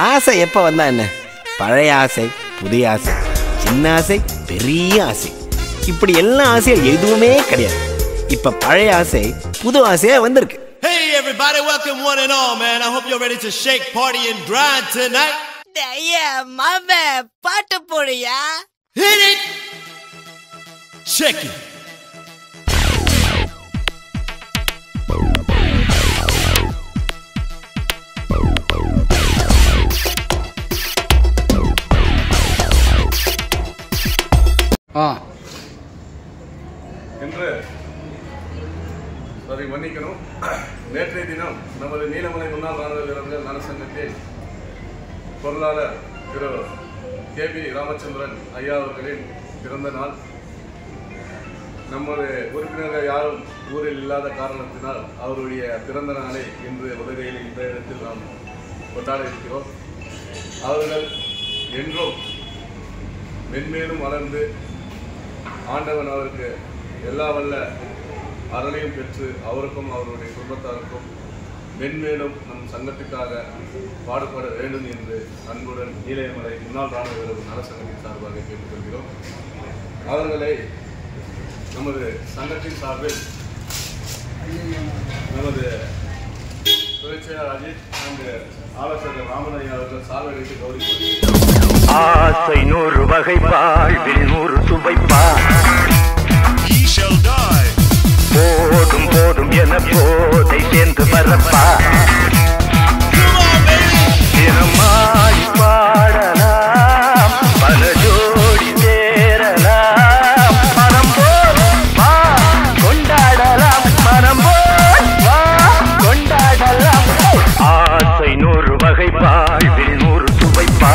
ஆசை எப்போ வந்தா என்ன? பழைய ஆசை, புதிய ஆசை, சின்ன ஆசை, பெரிய ஆசை, இப்படி எல்லா ஆசையும் எதுவுமே கிடையாது. இப்ப பழைய ஆசை புது ஆசையா வந்திருக்கு. Hey everybody, welcome one and all, man. I hope you're ready to shake, party and grind tonight. Yeah, மாமே பாட்டு போடுயா. Hit it. Check it. என்று அதை மன்னிக்கணும். நேற்றைய தினம் நமது நீலமலை முன்னாள் ராணுவ வீரர்கள் நலசங்கத்தின் பொருளாளர் திரு KB ராமச்சந்திரன் ஐயா அவர்களின் பிறந்த நாள். நமது உறுப்பினர்கள் யாரும் ஊரில் இல்லாத காரணத்தினால் அவருடைய பிறந்த நாளை இன்று உதகையில் இந்த இடத்தில் நாம் கொண்டாட இருக்கிறோம். அவர்கள் என்றும் மென்மேலும் வளர்ந்து ஆண்டவன் அவருக்கு எல்லா வல்ல அருளையும் பெற்று அவருக்கும் அவருடைய குடும்பத்தாருக்கும் மென்மேலும் நம் சங்கத்துக்காக பாடுபட வேண்டும் என்று அன்புடன் நீலமலை முன்னாள் ராணுவ வீரர் நலசங்கத்தின் சார்பாக கேட்டுக்கொள்கிறோம். அவர்களை நமது சங்கத்தின் சார்பில் நமது துணைச்செயலாளர் அஜித் அங்கு ஆலோசகர் ராமனையா அவர்கள் சால்வைக்கு கௌரவிப்பார். ஆசை 100 வகை வாழ்வில் 100 சுவைப்பா. போதும் போதும் என போதை சேர்ந்து வரப்பா. தினமாய் பாடலாம், பல ஜோடி சேரலாம். மனம் போல் வா கொண்டாடலாம், மனம் போல் வா கொண்டாடலாம். ஆசை 100 வகை வாழ்வில் 100 சுவைப்பா.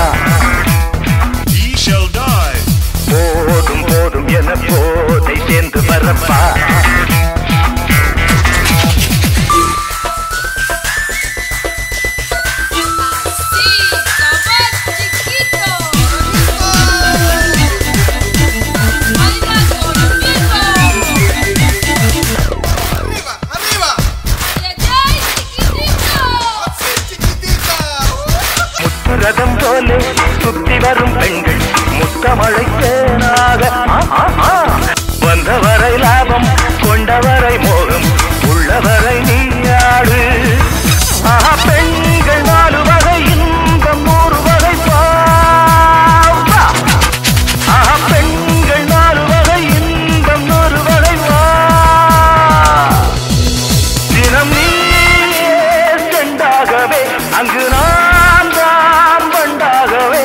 போதும் போதும் என போதை சேர்ந்து வரப்பா. ரதம் போலே சுத்தி வரும் பெண்கள் முத்தமழை தேனாக வந்தவரை லாபம், கொண்டவரை மோகம், உள்ளவரை நீயாடு. பெண்கள் 4 வகை இன்பம் 100 வகை பாவா. பெண்கள் 4 வகை இன்பம் 100 வகை வா. தினம் நீ செண்டாகவே அங்கு நான் தான் வண்டாகவே.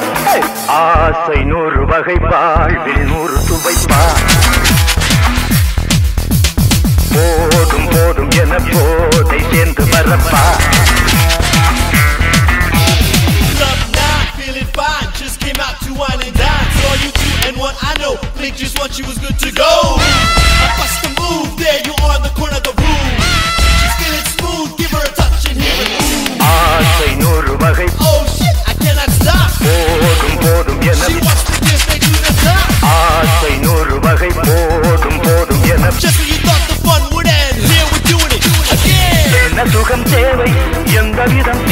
ஆசை 100 வகை வாழ்வில் 100 சுவைப்பா. போதும் போதும் என போதை சேர்ந்து வரப்பா. Love not feeling fine, just came out to wine and dine. Saw you two and what I know, think just what you was good to go. I bust the move, there you are in the corner of the room. She's feeling smooth, give her a touch and hear it move. ஆசை 100 வகை. Oh shit, I cannot stop. போதும் போதும் என. She wants to give me to the top. ஆசை 100 வகை. போதும் போதும் என. Just when you thought the fun would end, here we're doing it again. என்ன சுகம் தேவை, எந்த விதம்